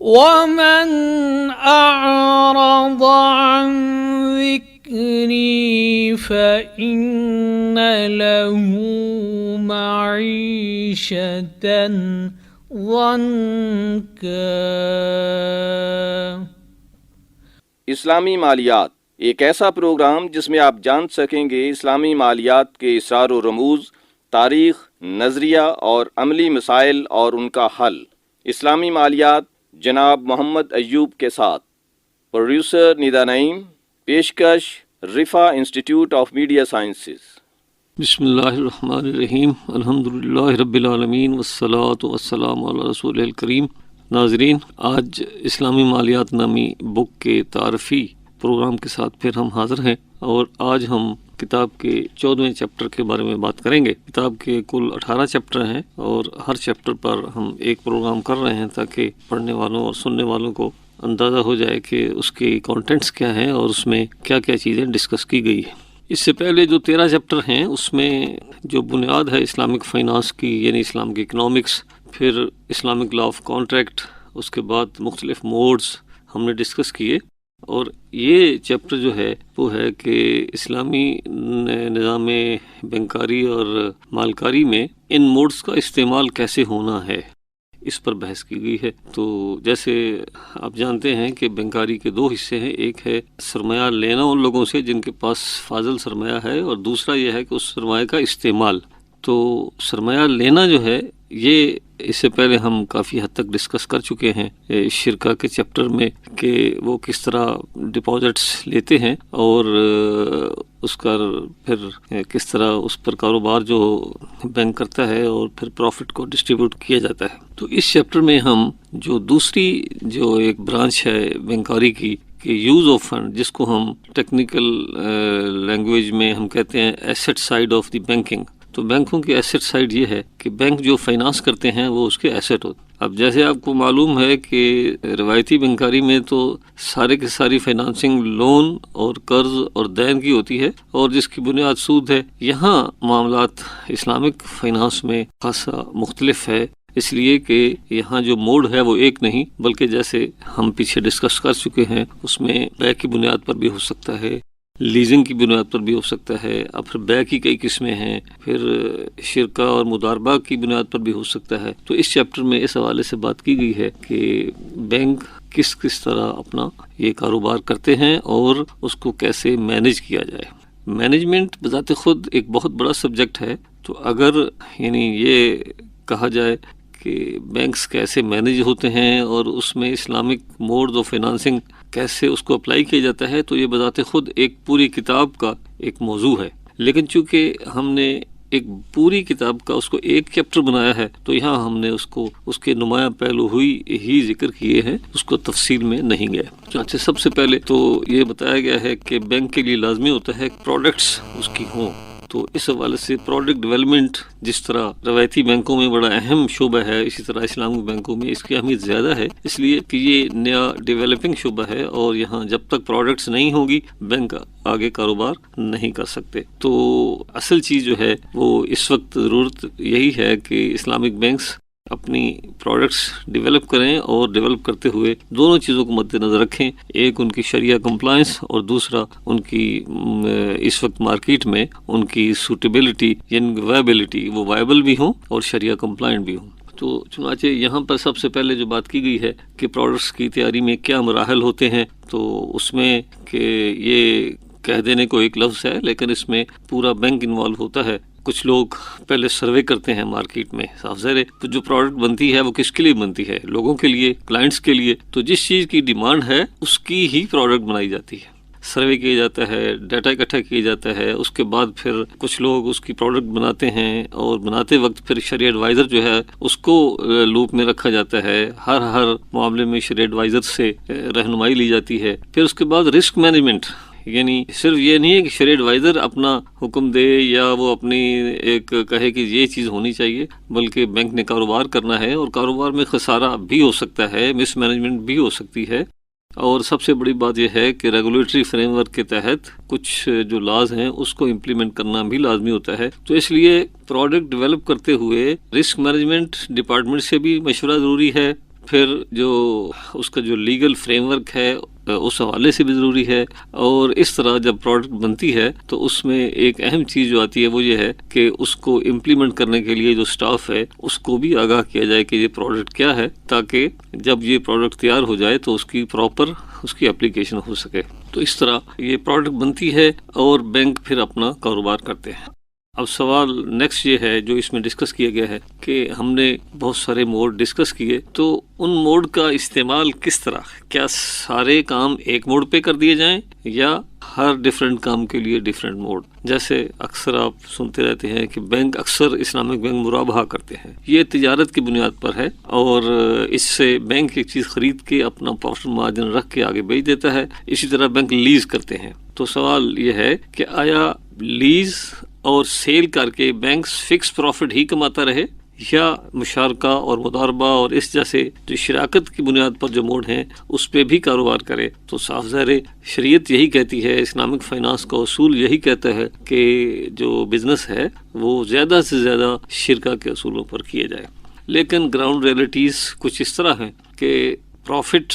ومن أعرض عن ذكري فإن له معيشة ضنكا۔ اسلامی مالیات ایک ایسا پروگرام جس میں آپ جان سکیں گے اسلامی مالیات کے اسرار و رموز، تاریخ، نظریہ اور عملی مسائل اور ان کا حل۔ اسلامی مالیات جناب محمد ایوب کے ساتھ، پروڈیوسر ندا نعیم، پیشکش رفا انسٹیٹیوٹ آف میڈیا سائنسز۔ بسم اللہ الرحمن الرحیم، الحمدللہ رب العالمین والصلاة والسلام علی رسول الکریم۔ ناظرین، آج اسلامی مالیات نامی بک کے تعارفی پروگرام کے ساتھ پھر ہم حاضر ہیں، اور آج ہم کتاب کے 14ویں چیپٹر کے بارے میں بات کریں گے۔ کتاب کے کل 18 چیپٹر ہیں، اور ہر چیپٹر پر ہم ایک پروگرام کر رہے ہیں تاکہ پڑھنے والوں اور سننے والوں کو اندازہ ہو جائے کہ اس کے کانٹینٹس کیا ہیں اور اس میں کیا کیا چیزیں ڈسکس کی گئی ہیں۔ اس سے پہلے جو 13 چیپٹر ہیں اس میں جو بنیاد ہے اسلامک فائنانس کی، یعنی اسلام کی اکنامکس، پھر اسلامک لا آف کانٹریکٹ، اس کے بعد مختلف موڈز ہم نے ڈسکس کیے، اور یہ چیپٹر جو ہے وہ ہے کہ اسلامی نظام بینکاری اور مالکاری میں ان موڈز کا استعمال کیسے ہونا ہے، اس پر بحث کی گئی ہے۔ تو جیسے آپ جانتے ہیں کہ بینکاری کے 2 حصے ہیں، ایک ہے سرمایہ لینا ان لوگوں سے جن کے پاس فاضل سرمایہ ہے، اور دوسرا یہ ہے کہ اس سرمایہ کا استعمال۔ تو سرمایہ لینا جو ہے یہ اس سے پہلے ہم کافی حد تک ڈسکس کر چکے ہیں شرکا کے چیپٹر میں، کہ وہ کس طرح ڈپازٹس لیتے ہیں اور اس کا پھر کس طرح اس پر کاروبار جو بینک کرتا ہے اور پھر پروفٹ کو ڈسٹریبیوٹ کیا جاتا ہے۔ تو اس چیپٹر میں ہم جو دوسری جو ایک برانچ ہے بینکاری کی کہ یوز آف فنڈ، جس کو ہم ٹیکنیکل لینگویج میں ہم کہتے ہیں east side of the banking, تو بینکوں کی ایسٹ سائیڈ یہ ہے کہ بینک جو فائنانس کرتے ہیں وہ اس کے ایسٹ ہوتے ہیں۔ اب جیسے آپ کو معلوم ہے کہ روایتی بینکاری میں تو سارے کی ساری فائنانسنگ لون اور قرض اور دین کی ہوتی ہے، اور جس کی بنیاد سود ہے۔ یہاں معاملات اسلامک فائنانس میں خاصا مختلف ہے، اس لیے کہ یہاں جو موڈ ہے وہ ایک نہیں، بلکہ جیسے ہم پیچھے ڈسکس کر چکے ہیں اس میں بے کی بنیاد پر بھی ہو سکتا ہے، لیزنگ کی بنیاد پر بھی ہو سکتا ہے، اور پھر بے کی کئی قسمیں ہیں، پھر شرکہ اور مضاربہ کی بنیاد پر بھی ہو سکتا ہے۔ تو اس چیپٹر میں اس حوالے سے بات کی گئی ہے کہ بینک کس طرح اپنا یہ کاروبار کرتے ہیں اور اس کو کیسے مینیج کیا جائے۔ مینجمنٹ بذات خود ایک بہت بڑا سبجیکٹ ہے، تو اگر یعنی یہ کہا جائے کہ بینکس کیسے مینیج ہوتے ہیں اور اس میں اسلامک موڈ آف فائنانسنگ کیسے اس کو اپلائی کیا جاتا ہے، تو یہ بذات خود ایک پوری کتاب کا ایک موضوع ہے۔ لیکن چونکہ ہم نے ایک پوری کتاب کا اس کو ایک چیپٹر بنایا ہے، تو یہاں ہم نے اس کے نمایاں پہلو ہی ذکر کیے ہیں، اس کو تفصیل میں نہیں گئے۔ چنانچہ سب سے پہلے تو یہ بتایا گیا ہے کہ بینک کے لیے لازمی ہوتا ہے کہ پروڈکٹس اس کی ہوں۔ تو اس حوالے سے پروڈکٹ ڈیولپمنٹ جس طرح روایتی بینکوں میں بڑا اہم شعبہ ہے، اسی طرح اسلامی بینکوں میں اس کی اہمیت زیادہ ہے، اس لیے کہ یہ نیا ڈیولپنگ شعبہ ہے، اور یہاں جب تک پروڈکٹس نہیں ہوگی بینک آگے کاروبار نہیں کر سکتے۔ تو اصل چیز جو ہے وہ اس وقت ضرورت یہی ہے کہ اسلامک بینکس اپنی پروڈکٹس ڈیولپ کریں، اور ڈیولپ کرتے ہوئے دونوں چیزوں کو مد نظر رکھیں، ایک ان کی شریعہ کمپلائنس اور دوسرا ان کی اس وقت مارکیٹ میں ان کی سوٹیبلٹی یعنی ویبلٹی، وہ وائبل بھی ہوں اور شریعہ کمپلائنٹ بھی ہوں۔ تو چنانچہ یہاں پر سب سے پہلے جو بات کی گئی ہے کہ پروڈکٹس کی تیاری میں کیا مراحل ہوتے ہیں، تو اس میں کہ یہ کہہ دینے کو ایک لفظ ہے لیکن اس میں پورا بینک انوالو ہوتا ہے۔ کچھ لوگ پہلے سروے کرتے ہیں مارکیٹ میں، صاف ظاہر ہے تو جو پروڈکٹ بنتی ہے وہ کس کے لیے بنتی ہے، لوگوں کے لیے، کلائنٹس کے لیے۔ تو جس چیز کی ڈیمانڈ ہے اس کی ہی پروڈکٹ بنائی جاتی ہے، سروے کیا جاتا ہے، ڈیٹا اکٹھا کیا جاتا ہے، اس کے بعد پھر کچھ لوگ اس کی پروڈکٹ بناتے ہیں، اور بناتے وقت پھر شرعی ایڈوائزر جو ہے اس کو لوپ میں رکھا جاتا ہے، ہر معاملے میں شرعی ایڈوائزر سے رہنمائی لی جاتی ہے۔ پھر اس کے بعد رسک مینجمنٹ، یعنی صرف یہ نہیں ہے کہ شرعی ایڈوائزر اپنا حکم دے یا وہ اپنی ایک کہے کہ یہ چیز ہونی چاہیے، بلکہ بینک نے کاروبار کرنا ہے، اور کاروبار میں خسارہ بھی ہو سکتا ہے، مس مینجمنٹ بھی ہو سکتی ہے۔ اور سب سے بڑی بات یہ ہے کہ ریگولیٹری فریم ورک کے تحت کچھ جو لاز ہیں اس کو امپلیمنٹ کرنا بھی لازمی ہوتا ہے. تو اس لیے پروڈکٹ ڈیولپ کرتے ہوئے رسک مینجمنٹ ڈپارٹمنٹ سے بھی مشورہ ضروری ہے, پھر جو اس کا جو لیگل فریم ورک ہے اس حوالے سے بھی ضروری ہے، اور اس طرح جب پروڈکٹ بنتی ہے تو اس میں ایک اہم چیز جو آتی ہے وہ یہ ہے کہ اس کو امپلیمنٹ کرنے کے لیے جو سٹاف ہے اس کو بھی آگاہ کیا جائے کہ یہ پروڈکٹ کیا ہے، تاکہ جب یہ پروڈکٹ تیار ہو جائے تو اس کی پراپر اس کی اپلیکیشن ہو سکے۔ تو اس طرح یہ پروڈکٹ بنتی ہے اور بینک پھر اپنا کاروبار کرتے ہیں۔ اب سوال نیکسٹ یہ ہے جو اس میں ڈسکس کیا گیا ہے کہ ہم نے بہت سارے موڈ ڈسکس کیے، تو ان موڈ کا استعمال کس طرح، کیا سارے کام ایک موڈ پہ کر دیے جائیں یا ہر ڈیفرنٹ کام کے لیے ڈیفرنٹ موڈ؟ جیسے اکثر آپ سنتے رہتے ہیں کہ بینک اکثر اسلامک بینک مرابحہ کرتے ہیں، یہ تجارت کی بنیاد پر ہے، اور اس سے بینک ایک چیز خرید کے اپنا پروفٹ مارجن رکھ کے آگے بیچ دیتا ہے۔ اسی طرح بینک لیز کرتے ہیں۔ تو سوال یہ ہے کہ آیا لیز اور سیل کر کے بینک فکس پروفٹ ہی کماتا رہے، یا مشارکہ اور مضاربہ اور اس جیسے جو شراکت کی بنیاد پر جو موڈ ہیں اس پہ بھی کاروبار کرے؟ تو صاف ظاہر شریعت یہی کہتی ہے، اسلامک فائنانس کا اصول یہی کہتا ہے کہ جو بزنس ہے وہ زیادہ سے زیادہ شرکہ کے اصولوں پر کیا جائے۔ لیکن گراؤنڈ ریئلٹیز کچھ اس طرح ہیں کہ پروفٹ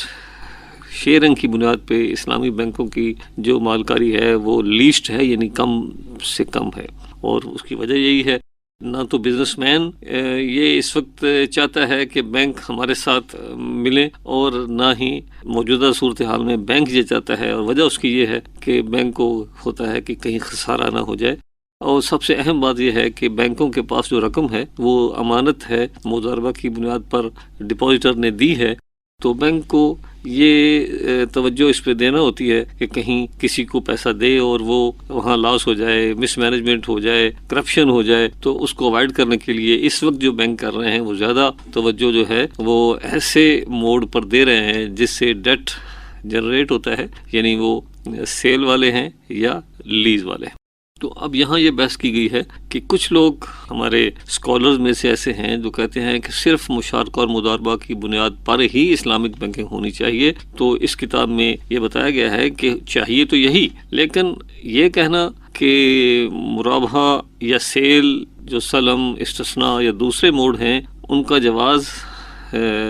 شیئرنگ کی بنیاد پہ اسلامی بینکوں کی جو مالکاری ہے وہ لیسٹ ہے، یعنی کم سے کم ہے، اور اس کی وجہ یہی ہے نہ تو بزنس مین یہ اس وقت چاہتا ہے کہ بینک ہمارے ساتھ ملیں، اور نہ ہی موجودہ صورتحال میں بینک یہ چاہتا ہے، اور وجہ اس کی یہ ہے کہ بینک کو ہوتا ہے کہ کہیں خسارہ نہ ہو جائے۔ اور سب سے اہم بات یہ ہے کہ بینکوں کے پاس جو رقم ہے وہ امانت ہے، مضاربہ کی بنیاد پر ڈپازیٹر نے دی ہے، تو بینک کو یہ توجہ اس پہ دینا ہوتی ہے کہ کہیں کسی کو پیسہ دے اور وہ وہاں لاس ہو جائے، مس مینجمنٹ ہو جائے، کرپشن ہو جائے، تو اس کو اوائڈ کرنے کے لیے اس وقت جو بینک کر رہے ہیں وہ زیادہ توجہ جو ہے وہ ایسے موڈ پر دے رہے ہیں جس سے ڈیٹ جنریٹ ہوتا ہے، یعنی وہ سیل والے ہیں یا لیز والے ہیں۔ تو اب یہاں یہ بحث کی گئی ہے کہ کچھ لوگ ہمارے اسکالرز میں سے ایسے ہیں جو کہتے ہیں کہ صرف مشارکہ اور مضاربہ کی بنیاد پر ہی اسلامک بینکنگ ہونی چاہیے۔ تو اس کتاب میں یہ بتایا گیا ہے کہ چاہیے تو یہی، لیکن یہ کہنا کہ مرابحہ یا سیل جو سلم، استثناء یا دوسرے موڈ ہیں ان کا جواز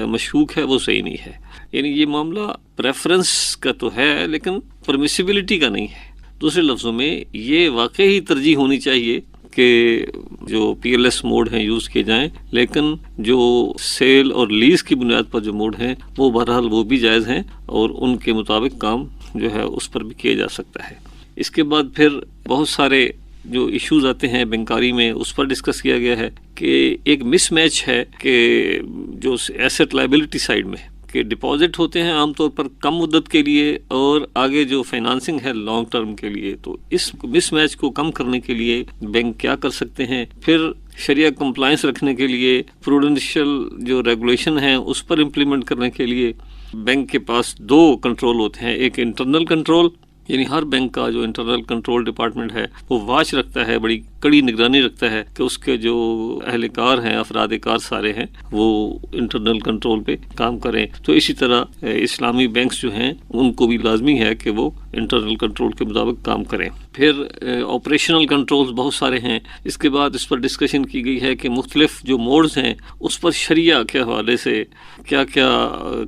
مشکوک ہے، وہ صحیح نہیں ہے۔ یعنی یہ معاملہ پریفرنس کا تو ہے لیکن پرمیسیبلٹی کا نہیں ہے۔ دوسرے لفظوں میں یہ واقعی ترجیح ہونی چاہیے کہ جو پی ایل ایس موڈ ہیں یوز کیے جائیں، لیکن جو سیل اور لیز کی بنیاد پر جو موڈ ہیں وہ بہرحال وہ بھی جائز ہیں، اور ان کے مطابق کام جو ہے اس پر بھی کیا جا سکتا ہے۔ اس کے بعد پھر بہت سارے جو ایشوز آتے ہیں بینکاری میں اس پر ڈسکس کیا گیا ہے کہ ایک مس میچ ہے کہ جو ایسٹ لائبلٹی سائڈ میں کہ ڈپازٹ ہوتے ہیں عام طور پر کم مدت کے لیے، اور آگے جو فائنانسنگ ہے لانگ ٹرم کے لیے، تو اس مس میچ کو کم کرنے کے لیے بینک کیا کر سکتے ہیں؟ پھر شریعہ کمپلائنس رکھنے کے لیے پروڈنشل جو ریگولیشن ہیں اس پر امپلیمنٹ کرنے کے لیے بینک کے پاس دو کنٹرول ہوتے ہیں، ایک انٹرنل کنٹرول، یعنی ہر بینک کا جو انٹرنل کنٹرول ڈپارٹمنٹ ہے وہ واچ رکھتا ہے، بڑی کڑی نگرانی رکھتا ہے کہ اس کے جو اہلکار ہیں، افراد کار سارے ہیں، وہ انٹرنل کنٹرول پہ کام کریں۔ تو اسی طرح اسلامی بینکس جو ہیں ان کو بھی لازمی ہے کہ وہ انٹرنل کنٹرول کے مطابق کام کریں۔ پھر آپریشنل کنٹرولز بہت سارے ہیں۔ اس کے بعد اس پر ڈسکشن کی گئی ہے کہ مختلف جو موڈز ہیں اس پر شریعہ کے حوالے سے کیا کیا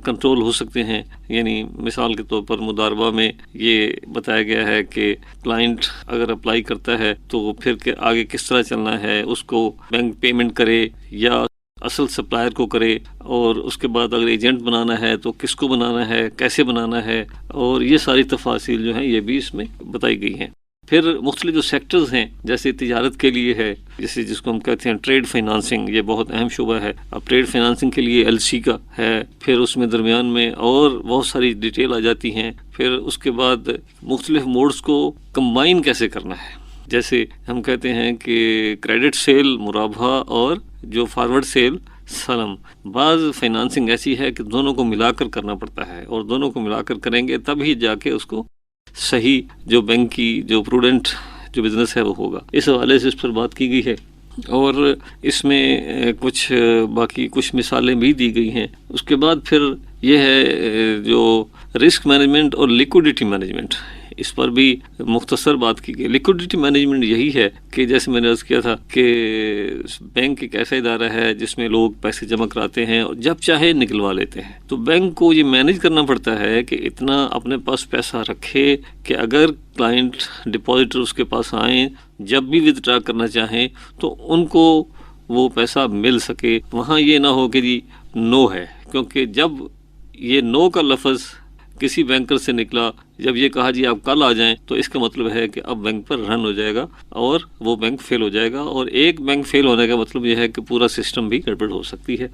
کنٹرول ہو سکتے ہیں۔ یعنی مثال کے طور پر مضاربہ میں یہ بتایا گیا ہے کہ کلائنٹ اگر اپلائی کرتا ہے تو پھر کہ آگے کس طرح چلنا ہے، اس کو بینک پیمنٹ کرے یا اصل سپلائر کو کرے، اور اس کے بعد اگر ایجنٹ بنانا ہے تو کس کو بنانا ہے، کیسے بنانا ہے، اور یہ ساری تفاصیل جو ہیں یہ بھی اس میں بتائی گئی ہیں۔ پھر مختلف جو سیکٹرز ہیں جیسے تجارت کے لیے ہے، جیسے جس کو ہم کہتے ہیں ٹریڈ فائنانسنگ، یہ بہت اہم شعبہ ہے۔ اب ٹریڈ فائنانسنگ کے لیے ایل سی کا ہے، پھر اس میں درمیان میں اور بہت ساری ڈیٹیل آ جاتی ہیں۔ پھر اس کے بعد مختلف موڈز کو کمبائن کیسے کرنا ہے، جیسے ہم کہتے ہیں کہ کریڈٹ سیل مرابحہ اور جو فارورڈ سیل سلم۔ بعض فائنانسنگ ایسی ہے کہ دونوں کو ملا کر کرنا پڑتا ہے، اور دونوں کو ملا کر کریں گے تب ہی جا کے اس کو صحیح جو بینک کی جو پروڈنٹ جو بزنس ہے وہ ہوگا۔ اس حوالے سے اس پر بات کی گئی ہے، اور اس میں کچھ باقی کچھ مثالیں بھی دی گئی ہیں۔ اس کے بعد پھر یہ ہے جو رسک مینجمنٹ اور لیکوڈیٹی مینجمنٹ، اس پر بھی مختصر بات کی گئی۔ لیکوڈیٹی مینجمنٹ یہی ہے کہ جیسے میں نے عرض کیا تھا کہ بینک ایک ایسا ادارہ ہے جس میں لوگ پیسے جمع کراتے ہیں اور جب چاہے نکلوا لیتے ہیں، تو بینک کو یہ مینیج کرنا پڑتا ہے کہ اتنا اپنے پاس پیسہ رکھے کہ اگر کلائنٹ ڈپازیٹر اس کے پاس آئیں، جب بھی ودڈرا کرنا چاہیں تو ان کو وہ پیسہ مل سکے۔ وہاں یہ نہ ہو کہ جی نو ہے، کیونکہ جب یہ نو کا لفظ کسی بینکر سے نکلا، جب یہ کہا جی آپ کل آ جائیں، تو اس کا مطلب ہے کہ اب بینک پر رن ہو جائے گا اور وہ بینک فیل ہو جائے گا، اور ایک بینک فیل ہونے کا مطلب یہ ہے کہ پورا سسٹم بھی گڑبڑ ہو سکتی ہے۔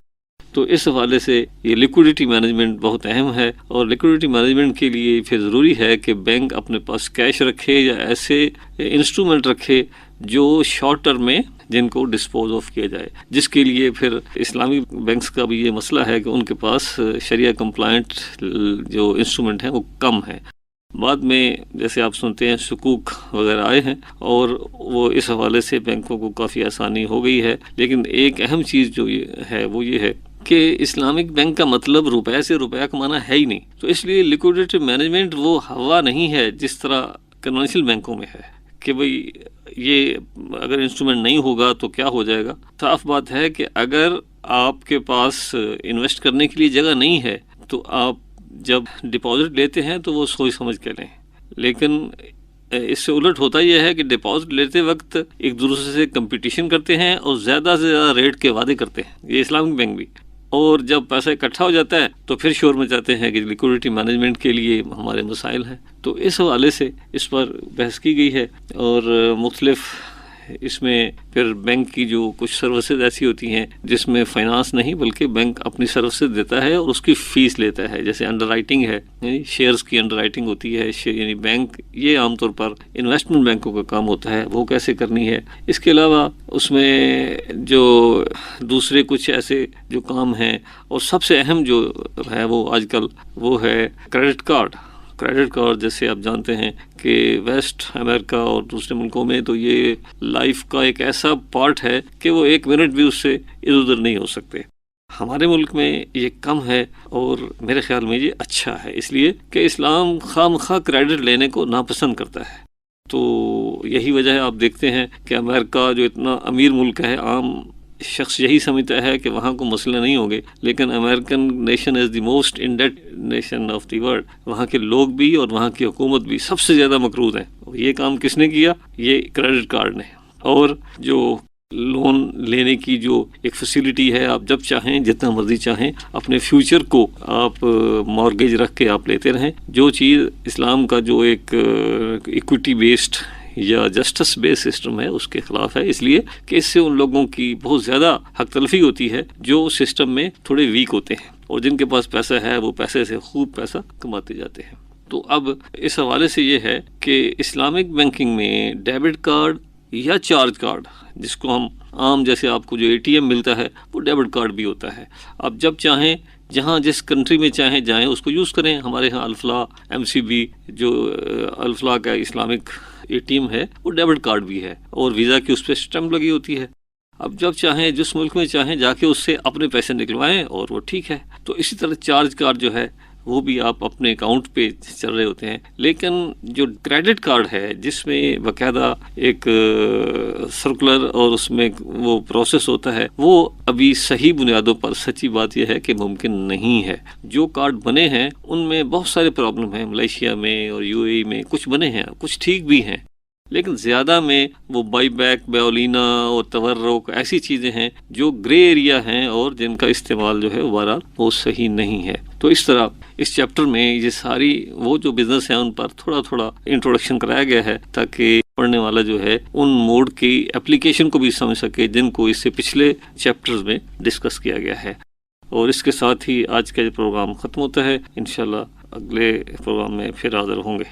تو اس حوالے سے یہ لیکوڈیٹی مینجمنٹ بہت اہم ہے، اور لیکوڈیٹی مینجمنٹ کے لیے پھر ضروری ہے کہ بینک اپنے پاس کیش رکھے یا ایسے انسٹرومنٹ رکھے جو شارٹ ٹرم میں جن کو ڈسپوز آف کیا جائے، جس کے لیے پھر اسلامی بینکس کا بھی یہ مسئلہ ہے کہ ان کے پاس شریعہ کمپلائنٹ جو انسٹرومنٹ ہیں وہ کم ہیں۔ بعد میں جیسے آپ سنتے ہیں سکوک وغیرہ آئے ہیں، اور وہ اس حوالے سے بینکوں کو کافی آسانی ہو گئی ہے، لیکن ایک اہم چیز جو ہے وہ یہ ہے کہ اسلامک بینک کا مطلب روپے سے روپیہ کمانا ہے ہی نہیں، تو اس لیے لیکوڈیٹی مینجمنٹ وہ ہوا نہیں ہے جس طرح کنونشنل بینکوں میں ہے کہ بھئی یہ اگر انسٹرومنٹ نہیں ہوگا تو کیا ہو جائے گا۔ صاف بات ہے کہ اگر آپ کے پاس انویسٹ کرنے کے لیے جگہ نہیں ہے تو آپ جب ڈپازٹ لیتے ہیں تو وہ سوچ سمجھ کے لیں، لیکن اس سے الٹ ہوتا یہ ہے کہ ڈپازٹ لیتے وقت ایک دوسرے سے کمپٹیشن کرتے ہیں اور زیادہ سے زیادہ ریٹ کے وعدے کرتے ہیں، یہ اسلامک بینک بھی، اور جب پیسہ اکٹھا ہو جاتا ہے تو پھر شور مچاتے ہیں کہ لیکوڈیٹی مینجمنٹ کے لیے ہمارے مسائل ہیں۔ تو اس حوالے سے اس پر بحث کی گئی ہے، اور مختلف اس میں پھر بینک کی جو کچھ سروسز ایسی ہوتی ہیں جس میں فائنانس نہیں بلکہ بینک اپنی سروسز دیتا ہے اور اس کی فیس لیتا ہے، جیسے انڈر رائٹنگ ہے، یعنی شیئرز کی انڈر رائٹنگ ہوتی ہے، یعنی بینک یہ عام طور پر انویسٹمنٹ بینکوں کا کام ہوتا ہے، وہ کیسے کرنی ہے۔ اس کے علاوہ اس میں جو دوسرے کچھ ایسے جو کام ہیں، اور سب سے اہم جو ہے وہ آج کل وہ ہے کریڈٹ کارڈ۔ کریڈٹ کارڈ جیسے آپ جانتے ہیں کہ ویسٹ امریکہ اور دوسرے ملکوں میں تو یہ لائف کا ایک ایسا پارٹ ہے کہ وہ ایک منٹ بھی اس سے ادھر ادھر نہیں ہو سکتے۔ ہمارے ملک میں یہ کم ہے، اور میرے خیال میں یہ اچھا ہے، اس لیے کہ اسلام خواہ مخواہ کریڈٹ لینے کو ناپسند کرتا ہے۔ تو یہی وجہ ہے، آپ دیکھتے ہیں کہ امریکہ جو اتنا امیر ملک ہے، عام شخص یہی سمجھتا ہے کہ وہاں کو مسئلہ نہیں ہوں گے، لیکن American nation is the most indebted nation of the world. وہاں کے لوگ بھی اور وہاں کی حکومت بھی سب سے زیادہ مقروض ہیں، اور یہ کام کس نے کیا؟ یہ کریڈٹ کارڈ نے۔ اور جو لون لینے کی جو ایک فیسیلٹی ہے، آپ جب چاہیں جتنا مرضی چاہیں اپنے فیوچر کو آپ مارگیج رکھ کے آپ لیتے رہیں، جو چیز اسلام کا جو ایک ایکوٹی بیسڈ یا جسٹس بیس سسٹم ہے اس کے خلاف ہے، اس لیے کہ اس سے ان لوگوں کی بہت زیادہ حق تلفی ہوتی ہے جو سسٹم میں تھوڑے ویک ہوتے ہیں، اور جن کے پاس پیسہ ہے وہ پیسے سے خوب پیسہ کماتے جاتے ہیں۔ تو اب اس حوالے سے یہ ہے کہ اسلامک بینکنگ میں ڈیبٹ کارڈ یا چارج کارڈ، جس کو ہم عام جیسے آپ کو جو اے ٹی ایم ملتا ہے وہ ڈیبٹ کارڈ بھی ہوتا ہے، آپ جب چاہیں جہاں جس کنٹری میں چاہیں جائیں اس کو یوز کریں۔ ہمارے ہاں الفلاح ایم سی بی جو الفلاح کا اسلامک اے ٹی ایم ہے وہ ڈیبٹ کارڈ بھی ہے، اور ویزا کی اس پہ اسٹمپ لگی ہوتی ہے۔ اب جب چاہیں جس ملک میں چاہیں جا کے اس سے اپنے پیسے نکلوائیں اور وہ ٹھیک ہے۔ تو اسی طرح چارج کارڈ جو ہے وہ بھی آپ اپنے اکاؤنٹ پہ چل رہے ہوتے ہیں، لیکن جو کریڈٹ کارڈ ہے جس میں باقاعدہ ایک سرکولر اور اس میں وہ پروسیس ہوتا ہے، وہ ابھی صحیح بنیادوں پر سچی بات یہ ہے کہ ممکن نہیں ہے۔ جو کارڈ بنے ہیں ان میں بہت سارے پرابلم ہیں، ملیشیا میں اور یو اے ای میں کچھ بنے ہیں، کچھ ٹھیک بھی ہیں، لیکن زیادہ میں وہ بائی بیک، بیولینا اور تورق ایسی چیزیں ہیں جو گرے ایریا ہیں اور جن کا استعمال جو ہے بہرحال وہ صحیح نہیں ہے۔ تو اس طرح اس چیپٹر میں یہ ساری وہ جو بزنس ہیں ان پر تھوڑا تھوڑا انٹروڈکشن کرایا گیا ہے تاکہ پڑھنے والا جو ہے ان موڈ کی اپلیکیشن کو بھی سمجھ سکے جن کو اس سے پچھلے چیپٹرز میں ڈسکس کیا گیا ہے۔ اور اس کے ساتھ ہی آج کا یہ پروگرام ختم ہوتا ہے، انشاءاللہ اگلے پروگرام میں پھر حاضر ہوں گے۔